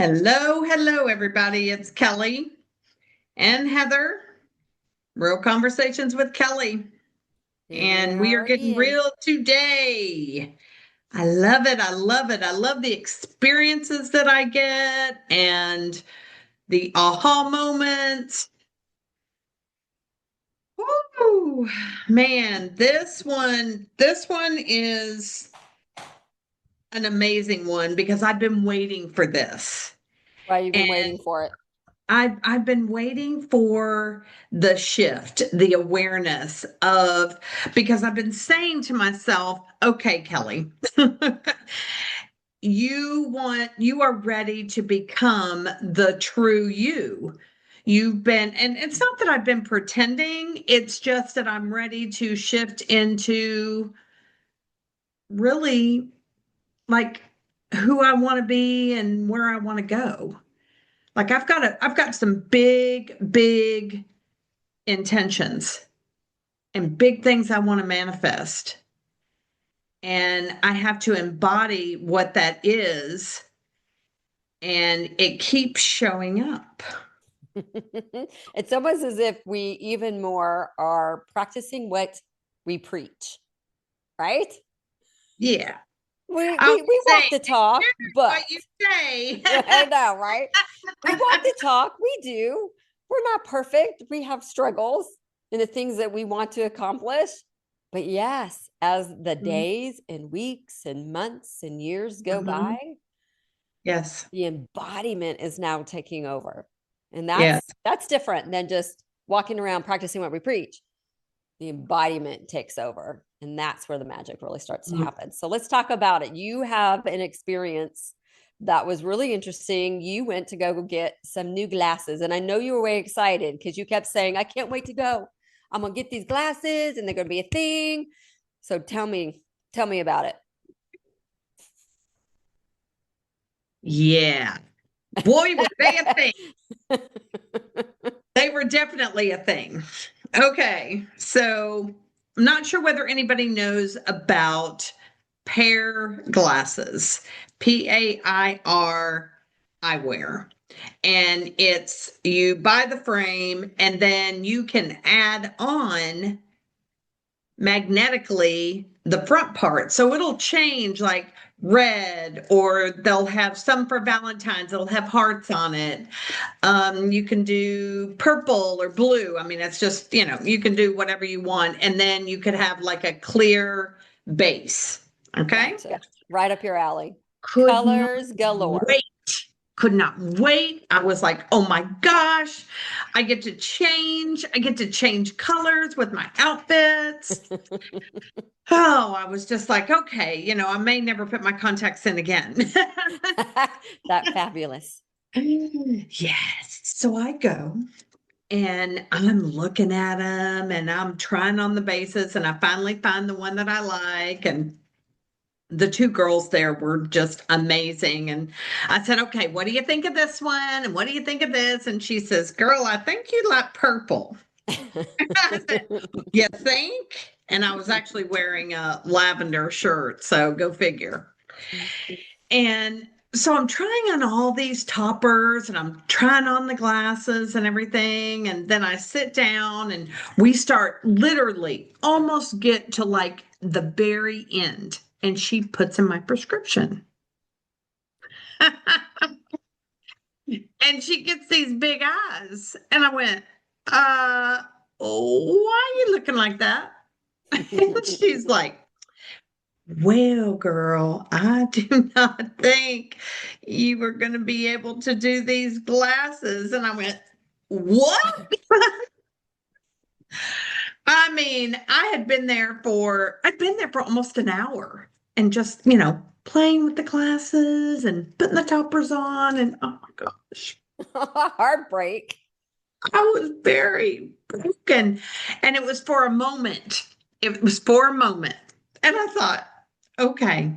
Hello, hello, everybody. It's Kelly and Heather. Real Conversations with Kelly. Here we And we are are getting again. real today. I love it. I love it. I love the experiences that I get and the aha moments. Woo! Man, this one is an amazing one because I've been waiting for this. Why you've been waiting for it? I've been waiting for the shift, the awareness of because I've been saying to myself, okay, Kelly, you are ready to become the true you. You've been, and it's not that I've been pretending, it's just that I'm ready to shift into really like who I want to be and where I want to go. Like I've got some big intentions and big things I want to manifest. And I have to embody what that is. And it keeps showing up. It's almost as if we even more are practicing what we preach, right? Yeah. We I we would we say, walk the talk, but what you say. I know, right? We walk the talk, we do. We're not perfect. We have struggles in the things that we want to accomplish. But yes, as the days and weeks and months and years go Mhm. by, Yes. the embodiment is now taking over. And Yes. that's different than just walking around practicing what we preach. The embodiment takes over, and that's where the magic really starts to Mhm. happen. So let's talk about it. You have an experience that was really interesting. You went to go get some new glasses, and I know you were way excited because you kept saying, I can't wait to go. I'm gonna get these glasses and they're gonna be a thing. So tell me about it. Yeah. Boy, were they a thing. They were definitely a thing. Okay. So I'm not sure whether anybody knows about pair glasses, PAIR eyewear. And it's you buy the frame and then you can add on magnetically the front part. So it'll change like red, or they'll have some for Valentine's, it'll have hearts on it. You can do purple or blue. I mean, it's just, you can do whatever you want. And then you could have like a clear base. Okay. Gotcha. Right up your alley. Could not Colors galore. wait. Could not wait. I was like, oh my gosh, I get to change. I get to change colors with my outfits. Oh, I was just like, okay, I may never put my contacts in again. That fabulous. Yes. So I go and I'm looking at them and I'm trying on the bases and I finally find the one that I like. And the two girls there were just amazing. And I said, okay, what do you think of this one? And what do you think of this? And she says, girl, I think you like purple. I said, you think? And I was actually wearing a lavender shirt. So go figure. And so I'm trying on all these toppers and I'm trying on the glasses and everything. And then I sit down and we start literally almost get to like the very end. And she puts in my prescription. And she gets these big eyes. And I went, why are you looking like that? And she's like, well, girl, I do not think you were going to be able to do these glasses. And I went, what? I mean, I'd been there for almost an hour and just, playing with the glasses and putting the toppers on. And oh my gosh, Heartbreak. I was very broken. And it was for a moment. It was for a moment. And I thought, okay,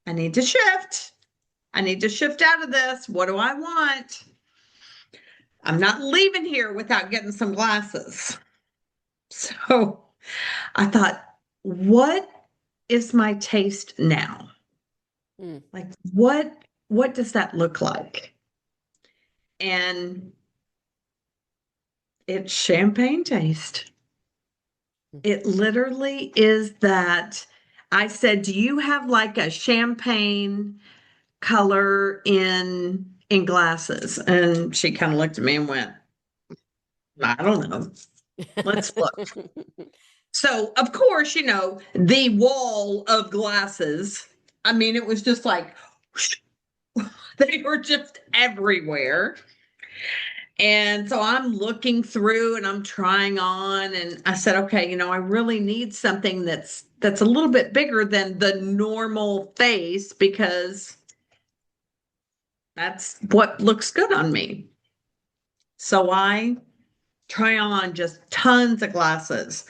I need to shift. I need to shift out of this. What do I want? I'm not leaving here without getting some glasses. So I thought, what is my taste now? Mm. Like, what? what does that look like? And it's champagne taste. It literally is that. I said, do you have like a champagne color in glasses? And she kind of looked at me and went, I don't know. Let's look. So, of course, the wall of glasses. I mean, it was just like they were just everywhere. And so I'm looking through and I'm trying on and I said, okay, I really need something that's a little bit bigger than the normal face because that's what looks good on me. So I try on just tons of glasses.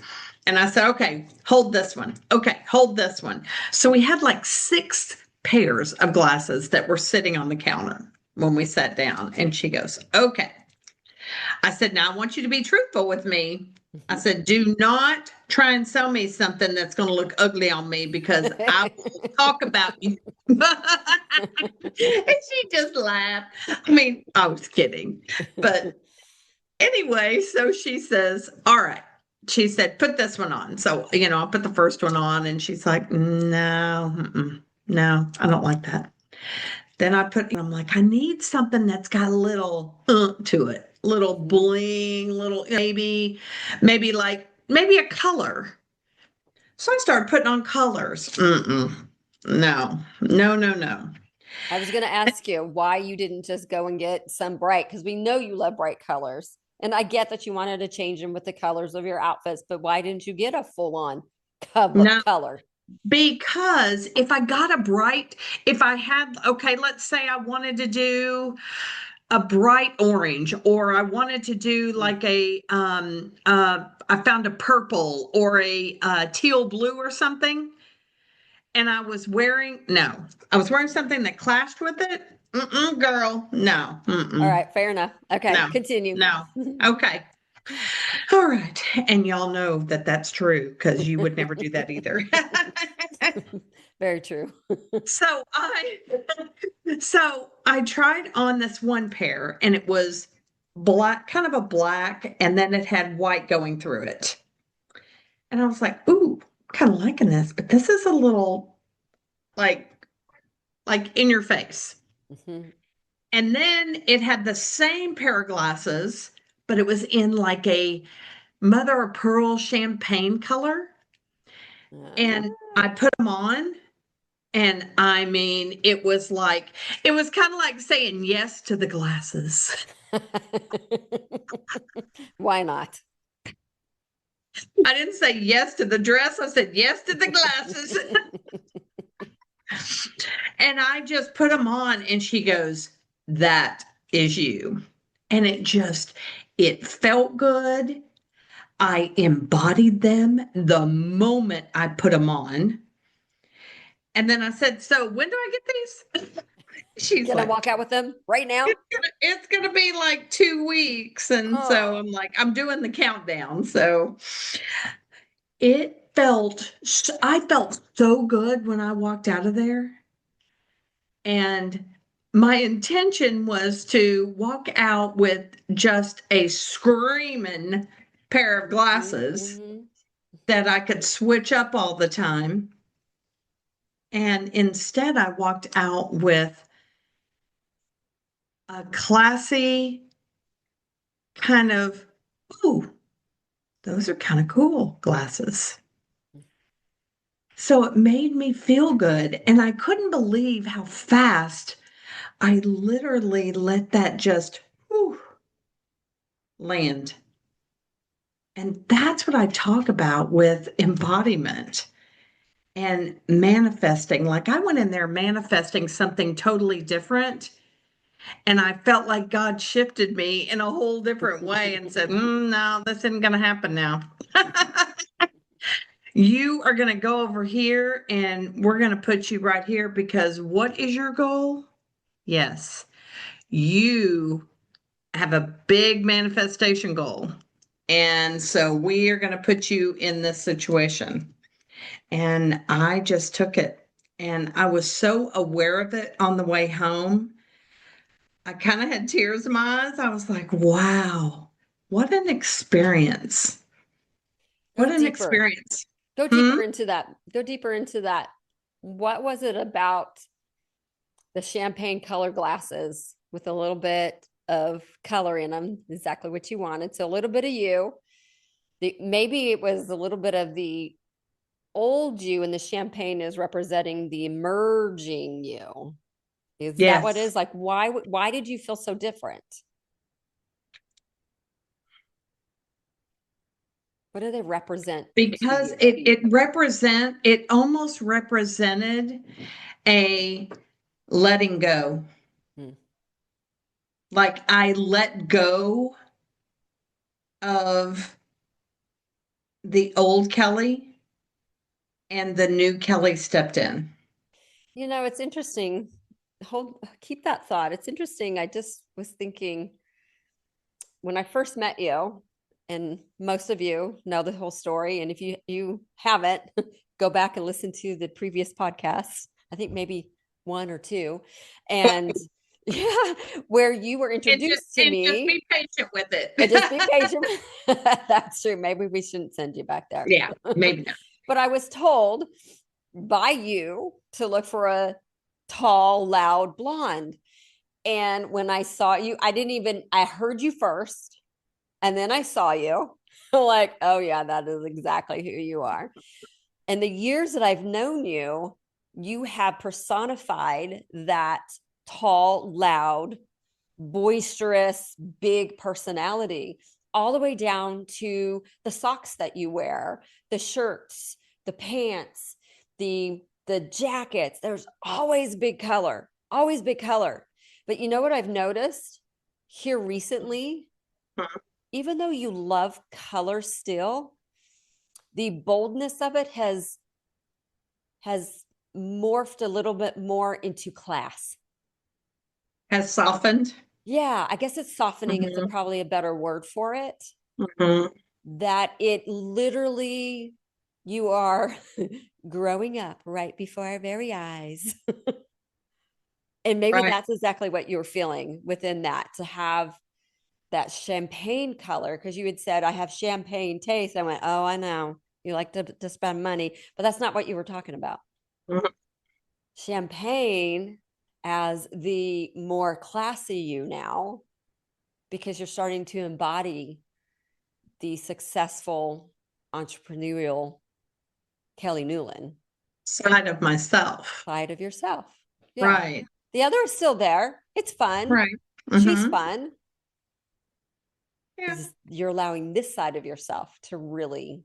And I said, okay, hold this one. Okay, hold this one. So we had like 6 pairs of glasses that were sitting on the counter when we sat down. And she goes, okay. I said, now I want you to be truthful with me. I said, do not try and sell me something that's going to look ugly on me because I will talk about you. And she just laughed. I mean, I was kidding. But anyway, so she says, all right. She said, put this one on. So, I put the first one on and she's like, no, I don't like that. Then I'm like, I need something that's got a little to it, little bling, little maybe a color. So I started putting on colors. No, no, no, no. I was going to ask you why you didn't just go and get some bright, because we know you love bright colors. And I get that you wanted to change them with the colors of your outfits, but why didn't you get a full on No, color? because if I had, okay, let's say I wanted to do a bright orange, or I wanted to do like I found a purple or a teal blue or something. And I was wearing something that clashed with it. Girl, no, All right, fair enough. Okay, no, continue. no. Okay. All right. And y'all know that that's true because you would never do that either. Very true. So I tried on this one pair and it was black, kind of a black, and then it had white going through it. And I was like, ooh, kind of liking this, but this is a little like in your face. Mhm. And then it had the same pair of glasses, but it was in like a mother of pearl champagne color. And I put them on. And I mean, it was kind of like saying yes to the glasses. Why not? I didn't say yes to the dress. I said yes to the glasses. And I just put them on and she goes, that is you. And it felt good. I embodied them the moment I put them on. And then I said, so when do I get these? She's Can I like, walk out with them right now? it's gonna be like 2 weeks. And so Oh. I'm like, I'm doing the countdown. So I felt so good when I walked out of there. And my intention was to walk out with just a screaming pair of glasses Mm-hmm. that I could switch up all the time. And instead, I walked out with a classy kind of, ooh, those are kind of cool glasses. So it made me feel good. And I couldn't believe how fast I literally let that just land. And that's what I talk about with embodiment and manifesting. Like I went in there manifesting something totally different. And I felt like God shifted me in a whole different way and said, no, this isn't going to happen now. You are going to go over here and we're going to put you right here because what is your goal? Yes, you have a big manifestation goal. And so we are going to put you in this situation. And I just took it And I was so aware of it on the way home. I kind of had tears in my eyes. I was like, wow, what an experience. Go What an deeper. experience. Go Hmm? deeper into that. Go deeper into that. What was it about the champagne color glasses with a little bit of color in them? Exactly what you wanted. So a little bit of you. Maybe it was a little bit of the old you, and the champagne is representing the emerging you. Is that what it Yes, is? Like, why did you feel so different? What do they represent to because you? it almost represented a letting go. Hmm. Like I let go of the old Kelly and the new Kelly stepped in. You know, it's interesting. Keep that thought. It's interesting. I just was thinking when I first met you, and most of you know the whole story. And if you haven't, go back and listen to the previous podcasts. I think maybe one or two, and yeah, where you were introduced to And just me. be patient with it. And just be patient. That's true. Maybe we shouldn't send you back there. Yeah, maybe not. But I was told by you to look for a tall, loud blonde. And when I saw you, I heard you first and then I saw you. Like, oh, yeah, that is exactly who you are. And the years that I've known you, you have personified that tall, loud, boisterous, big personality, all the way down to the socks that you wear, the shirts, the pants, the jackets. There's always big color, always big color. But you know what I've noticed here recently? Even though you love color still, the boldness of it has morphed a little bit more into class. Has softened. Yeah, I guess it's softening is Hmm. probably a better word for it. Hmm. That it literally, you are growing up right before our very eyes. And maybe Right. that's exactly what you're feeling within that, to have that champagne color. Because you had said, I have champagne taste. I went, oh, I know. You like to spend money, but that's not what you were talking about. Mhm. Champagne as the more classy you now, because you're starting to embody the successful entrepreneurial Kelly Newland Side of myself. side of yourself. Yeah. Right. The other is still there. It's fun. Right. She's Hmm. fun. Yeah. Is you're allowing this side of yourself to really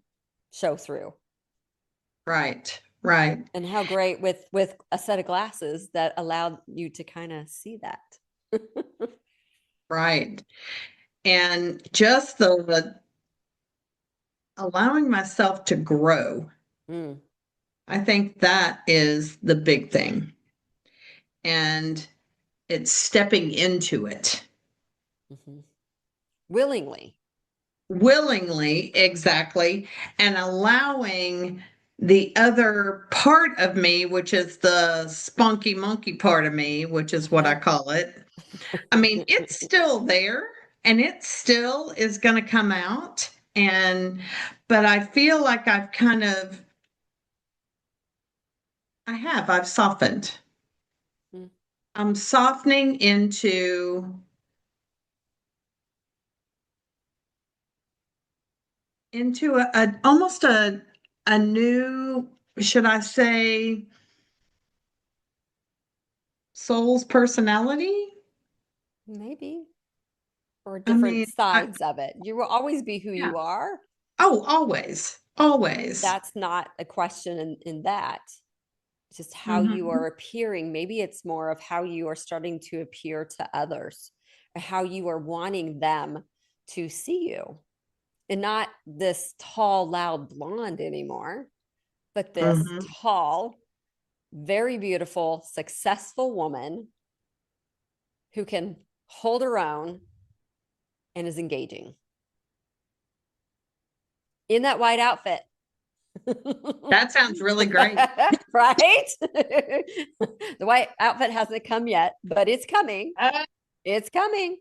show through. Right. Right. And how great with a set of glasses that allowed you to kind of see that. Right. And just the allowing myself to grow. Mm, I think that is the big thing. And it's stepping into it mhm. Willingly. willingly, exactly, and allowing the other part of me, which is the spunky monkey part of me, which is what I Uh-huh. call it. I mean, it's still there and it still is going to come out. But I feel like I've softened. Mm, I'm softening into almost a new, should I say, soul's personality. maybe. Or I different mean, sides of it. You will always be who yeah. you are. Oh, always, always. That's not a question in that. It's just how you Hmm. are appearing. Maybe it's more of how you are starting to appear to others, or how you are wanting them to see you. And not this tall, loud blonde anymore, but this Hmm. tall, very beautiful, successful woman who can hold her own and is engaging in that white outfit. That sounds really great. Right? The white outfit hasn't come yet, but it's coming. Uh, It's coming.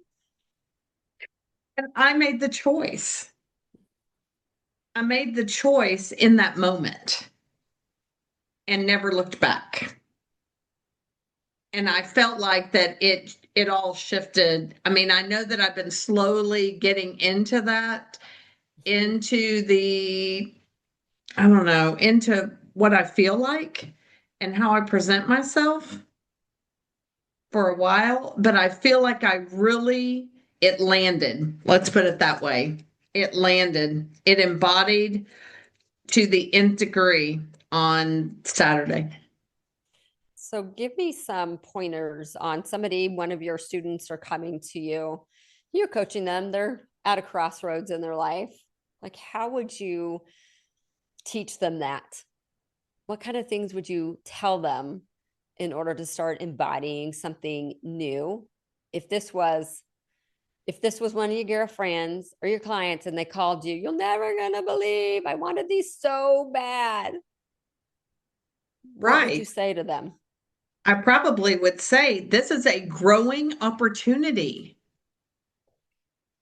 and I made the choice. I made the choice in that moment and never looked back. And I felt like that it all shifted. I mean, I know that I've been slowly getting into that, Mhm. into the, I don't know, into what I feel like and how I present myself for a while, but I feel like I really, it landed. Let's put it that way. It landed. It embodied to the nth degree on Saturday. So give me some pointers on somebody, one of your students are coming to you. You're coaching them, they're at a crossroads in their life. Like, how would you teach them that? What kind of things would you tell them in order to start embodying something new? If this was if this was one of your girlfriends or your clients and they called you, you're never gonna believe I wanted these so bad. What would you Right. say to them? I probably would say this is a growing opportunity.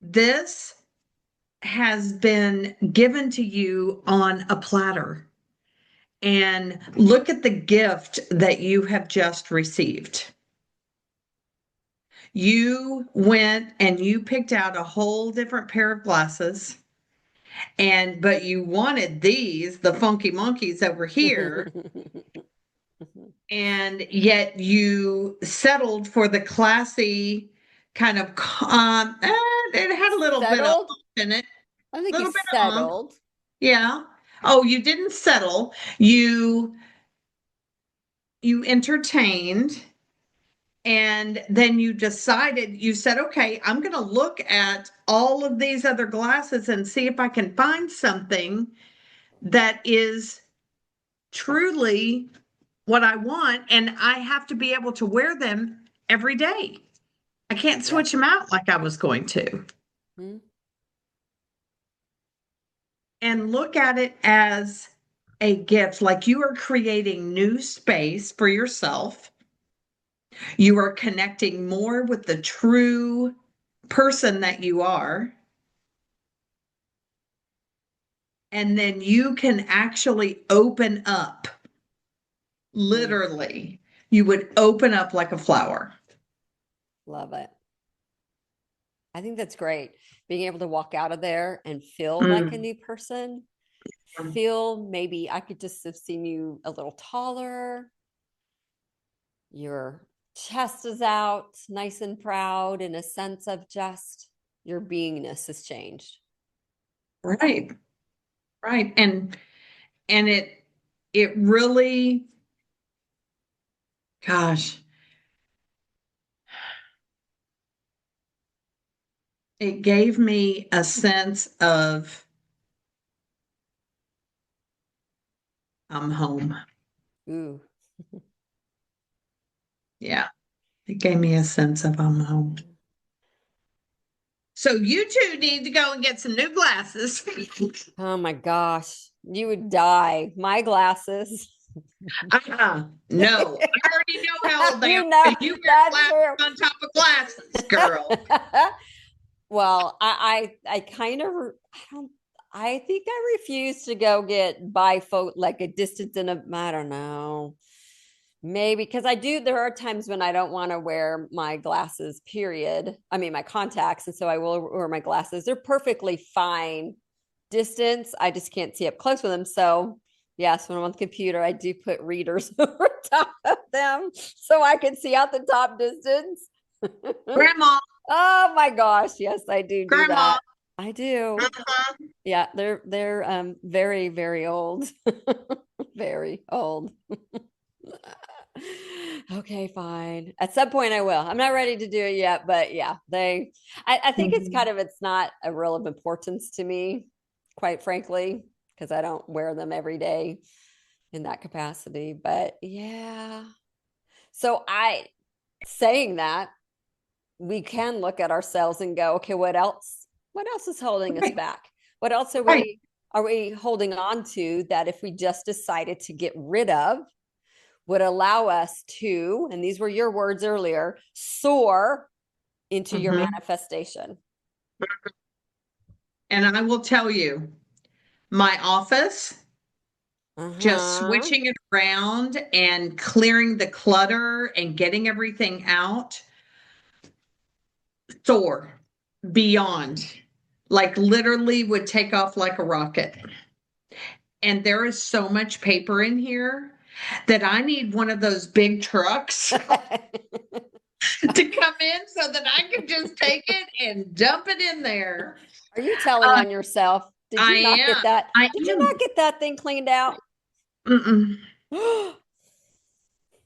This has been given to you on a platter. And look at the gift that you have just received. You went and you picked out a whole different pair of glasses, and but you wanted these, the funky monkeys over here, and yet you settled for the classy kind of it had a little bit of Settled? oomph in it, I a think you little bit of oomph. settled. Yeah. Oh, you didn't settle. You entertained, and then you decided, you said, okay, I'm going to look at all of these other glasses and see if I can find something that is truly what I want. And I have to be able to wear them every day. I can't Yep. switch them out like I was going to. Hmm. And look at it as a gift, like you are creating new space for yourself. You are connecting more with the true person that you are. And then you can actually open up. Mm, Literally, you would open up like a flower. love it. I think that's great. Being able to walk out of there and feel like a Mm. new person, feel maybe I could just have seen you a little taller. Your chest is out, nice and proud, in a sense of just your beingness has changed. Right, right. And it really, gosh, it gave me a sense of I'm home. Ooh. Yeah, it gave me a sense of I'm home. So you two need to go and get some new glasses. Oh my gosh. You would die. My glasses. No, I already know how old they are You know, because you wear that's glasses true. on top of glasses, girl. Well, I kind of I don't I think I refuse to go get bifocal like a distance in a I don't know. Maybe because I do there are times when I don't want to wear my glasses, period. I mean my contacts, and so I will wear my glasses. They're perfectly fine distance. I just can't see up close with them. So yes, when I'm on the computer, I do put readers over top of them so I can see out the top distance. Grandma, Oh my gosh, yes, I do grandma. that. I do. Uh-huh. Yeah, they're very very old. Very old. Okay, fine. At some point I will. I'm not ready to do it yet, but yeah, I think it's Mhm. kind of it's not a real of importance to me, quite frankly, because I don't wear them every day in that capacity. But yeah. So I saying that we can look at ourselves and go, okay, what else? What else is holding us Right, back? What else right. are we holding on to that if we just decided to get rid of, would allow us to, and these were your words earlier, soar into your Mhm. manifestation. And I will tell you, my office, just Uh-huh. switching it around and clearing the clutter and getting everything out, soar beyond, like literally would take off like a rocket. And there is so much paper in here that I need one of those big trucks to come in so that I can just take it and dump it in there. Are you telling Uh, on yourself? Did I you not am. get that? I Did you not am. get that thing cleaned out? Mm-mm,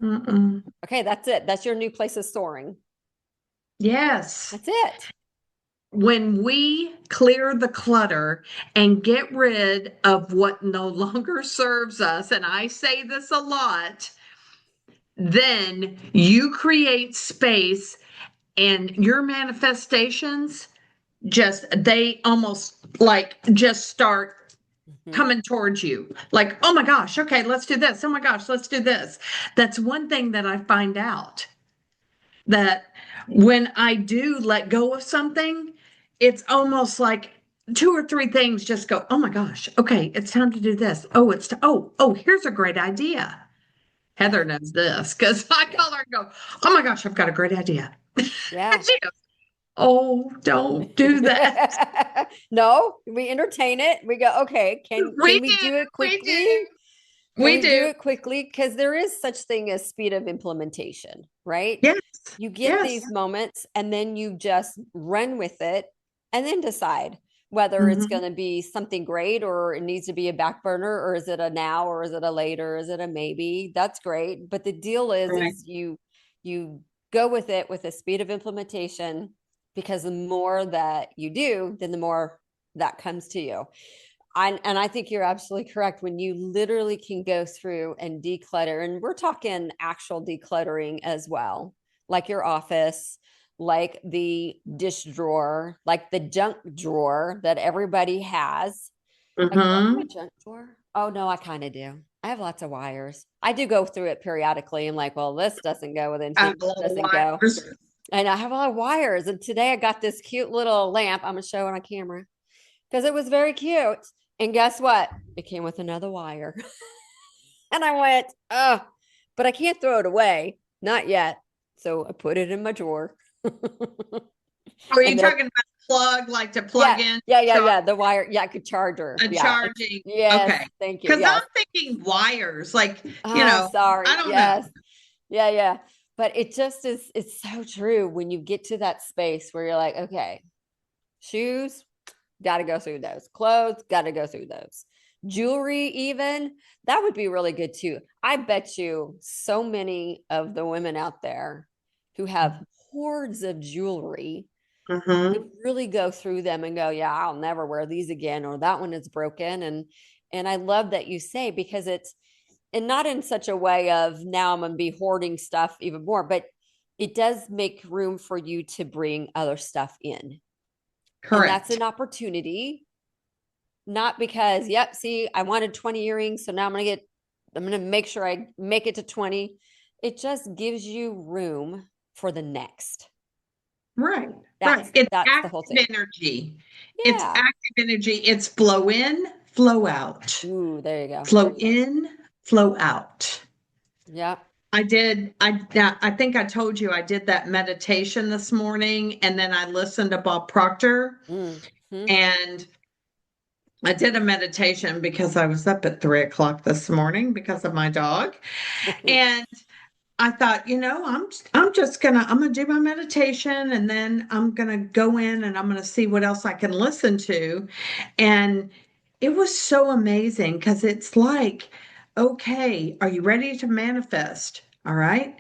mm-mm. Okay, that's it. That's your new place of soaring. Yes. That's it. When we clear the clutter and get rid of what no longer serves us, and I say this a lot, then you create space and your manifestations just, they almost like just start Mhm. coming towards you. Like, oh my gosh, okay, let's do this. Oh my gosh, let's do this. That's one thing that I find out, that when I do let go of something, it's almost like two or three things just go, oh my gosh, okay, it's time to do this. Oh, oh, here's a great idea. Yeah. Heather knows this because I Yeah. call her and go, oh my gosh, I've got a great idea. Yeah. She goes, oh, don't do that. No, we entertain it. We go, okay, can We we do, do it we quickly? do, Can we we do do. it quickly? Because there is such thing as speed of implementation, right? Yes, You get yes. these moments and then you just run with it and then decide whether it's Mhm. going to be something great or it needs to be a back burner, or is it a now, or is it a later, is it a maybe? That's great. But the deal Right. is you go with it with the speed of implementation, because the more that you do, then the more that comes to you. And I think you're absolutely correct. When you literally can go through and declutter, and we're talking actual decluttering as well, like your office, like the dish drawer, like the junk drawer that everybody has. Like, do I have a Hmm. junk drawer? Oh, no, I kind of do. I have lots of wires. I do go through it periodically. I'm like, well, this doesn't go with I anything. have a lot This of doesn't go. wires. And I have a lot of wires. And today I got this cute little lamp. I'm going to show it on camera because it was very cute. And guess what? It came with another wire. And I went, oh, but I can't throw it away. Not yet. So I put it in my drawer. Are you And then, talking about plug, like to plug yeah, in, yeah, yeah, charge, yeah. The wire. Yeah, I could charge her. a Yeah. charging? Yes. Okay. Thank you. Because Yes. I'm thinking wires, like, Oh, I sorry. don't know. Yes. Yeah, yeah. But it just is, it's so true when you get to that space where you're like, okay, shoes, got to go through those. Clothes, got to go through those. Jewelry, even that would be really good too. I bet you so many of the women out there who have hordes of jewelry could Mm-hmm. really go through them and go, yeah, I'll never wear these again, or that one is broken. And I love that you say, because it's, and not in such a way of now I'm going to be hoarding stuff even more, but it does make room for you to bring other stuff in. And that's Correct. an opportunity, not because, yep, see, I wanted 20 earrings. So now I'm going to make sure I make it to 20. It just gives you room for the next. Right. Right. It's That's the whole active thing. energy. It's Yeah. active energy. It's flow in, flow out. Ooh, there you go. Flow in, flow out. Yeah. I think I told you I did that meditation this morning, and then I listened to Bob Proctor, Mm-hmm. and I did a meditation because I was up at 3 o'clock this morning because of my dog. And I thought, I'm gonna do my meditation, and then I'm gonna go in and I'm gonna see what else I can listen to. And it was so amazing because it's like, okay, are you ready to manifest? All right.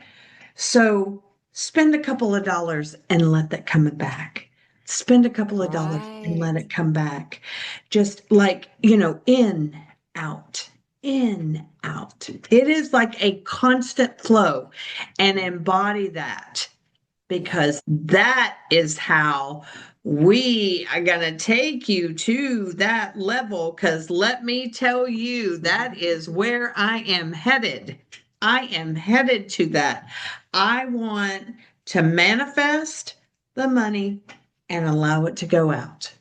So spend a couple of dollars and let that come back. Spend a couple of dollars and Right. let it come back. Just like, out, in, out. It is like a constant flow, and embody that, Yeah. because that is how we are going to take you to that level. Because let me tell you, that is where I am headed. I am headed to that. I want to manifest the money and allow it to go out.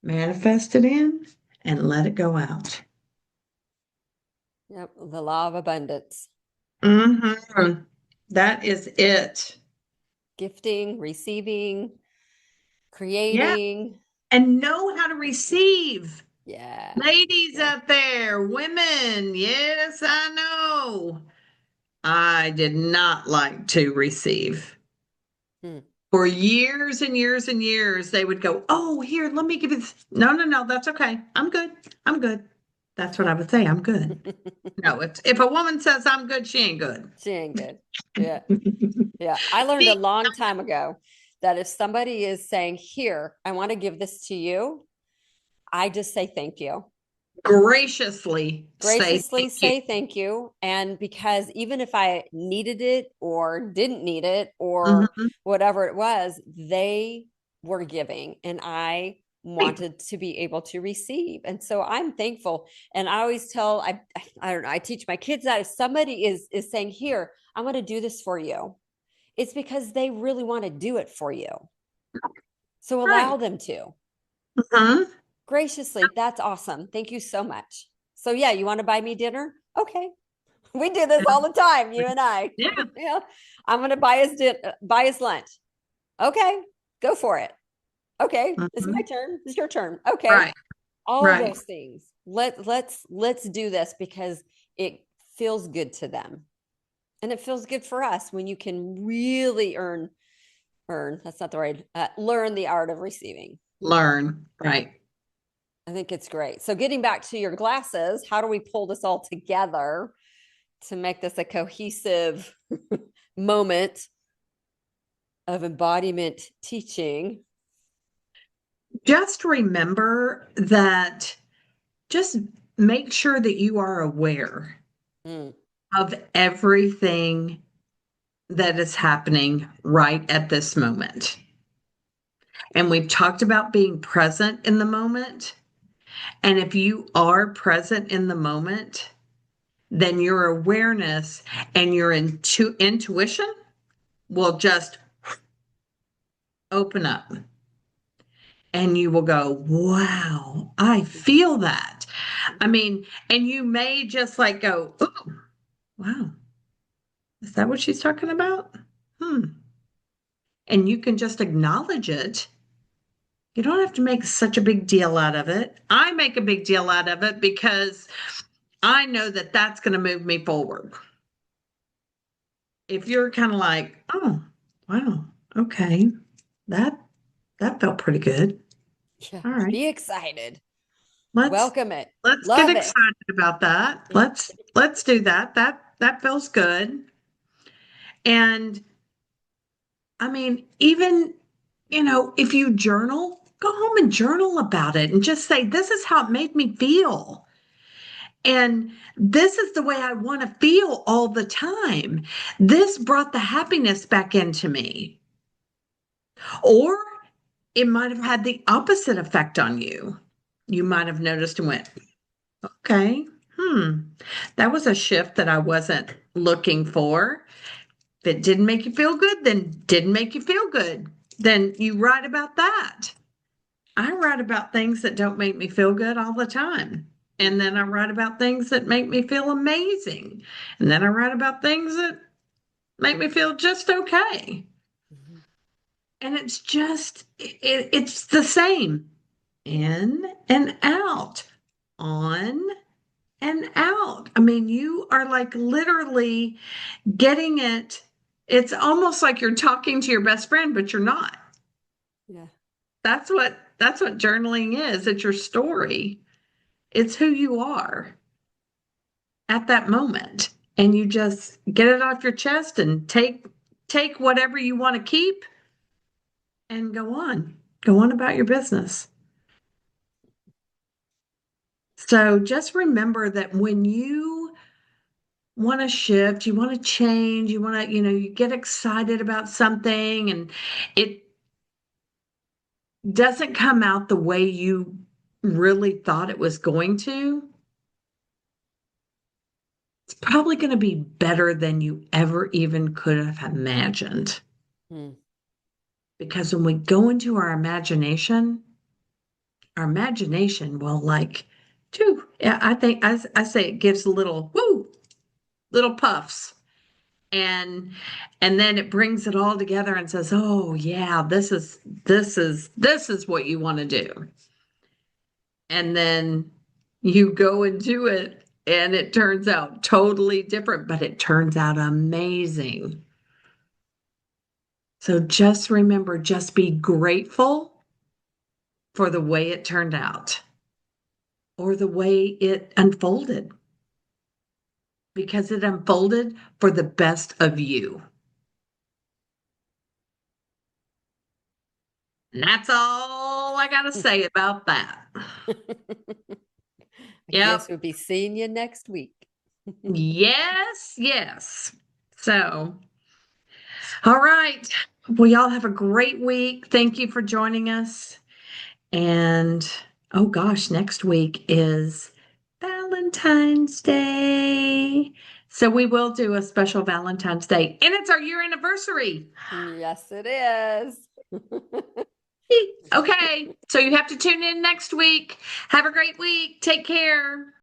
Manifest it in and let it go out. Yep, the law of abundance. Hmm. That is it. Gifting, receiving, Yeah. creating. And know how to receive. Yeah. Ladies Yeah. out there, women, yes, I know. I did not like to receive. Hmm. For years and years and years, they would go, "Oh, here, let me give you this." No, no, no, that's okay. I'm good. I'm good. That's what I would say. I'm good. No, if a woman says I'm good, she ain't good. She ain't good. Yeah. Yeah. I learned a long time ago that if somebody is saying, Here, I want to give this to you, I just say thank you. Graciously say Graciously thank you. say thank you. And because even if I needed it or didn't need it or Mhm. whatever it was, they were giving and I Right. wanted to be able to receive. And so I'm thankful. And I always tell I don't know, I teach my kids that if somebody is saying, Here, I'm going to do this for you, it's because they really want to do it for you. So allow Right. them to Mhm. graciously. That's awesome. Thank you so much. So yeah, you want to buy me dinner? Okay. We do this all the time, you and I. Yeah. Yeah. I'm going to buy his lunch. Okay. Go for it. Okay. It's my Mhm. turn. It's your turn. Okay. Right. All of Right. those things. Let's do this because it feels good to them. And it feels good for us when you can really that's not the right, learn the art of receiving. Learn. Right. I think it's great. So getting back to your glasses, how do we pull this all together to make this a cohesive moment of embodiment teaching? Just remember that, just make sure that you are aware Mm, of everything that is happening right at this moment. And we've talked about being present in the moment. And if you are present in the moment, then your awareness and your intuition will just open up and you will go, wow, I feel that. I mhm. mean, and you may just like go, oh, wow, is that what she's talking about? Hmm. And you can just acknowledge it. You don't have to make such a big deal out of it. I make a big deal out of it because I know that that's going to move me forward. If you're kind of like, oh, wow, okay, that that felt pretty good. Yeah. All right, Be excited. let's Welcome it. let's get Love it. excited about that. Let's do that. That feels good. And I mean, even if you journal, go home and journal about it and just say, this is how it made me feel. And this is the way I want to feel all the time. This brought the happiness back into me. Or it might have had the opposite effect on you. You might have noticed and went, okay, that was a shift that I wasn't looking for. If it didn't make you feel good, then didn't make you feel good. Then you write about that. I write about things that don't make me feel good all the time. And then I write about things that make me feel amazing. And then I write about things that make me feel just okay. Mhm. And it's just, it's the same in and out, on and out. I mean, you are like literally getting it. It's almost like you're talking to your best friend, but you're not. Yeah. That's what journaling is. It's your story. It's who you are at that moment. And you just get it off your chest and take whatever you want to keep and go on. Go on about your business. So just remember that when you want to shift, you want to change, you want to, you get excited about something and it doesn't come out the way you really thought it was going to, it's probably going to be better than you ever even could have imagined. Hmm. Because when we go into our imagination will like, too. Yeah, I think I say it gives little woo, little puffs. And and then it brings it all together and says, "Oh yeah, this is what you want to do." And then you go and do it and it turns out totally different, but it turns out amazing. So just remember, just be grateful for the way it turned out or the way it unfolded because it unfolded for the best of you. And that's all I got to say about that. I guess Yep. we'll be seeing you next week. Yes, yes. So, all right. Well, y'all have a great week. Thank you for joining us. And oh gosh, next week is Valentine's Day. So we will do a special Valentine's Day, and it's our year anniversary. Yes, it is. Okay, so you have to tune in next week. Have a great week. Take care.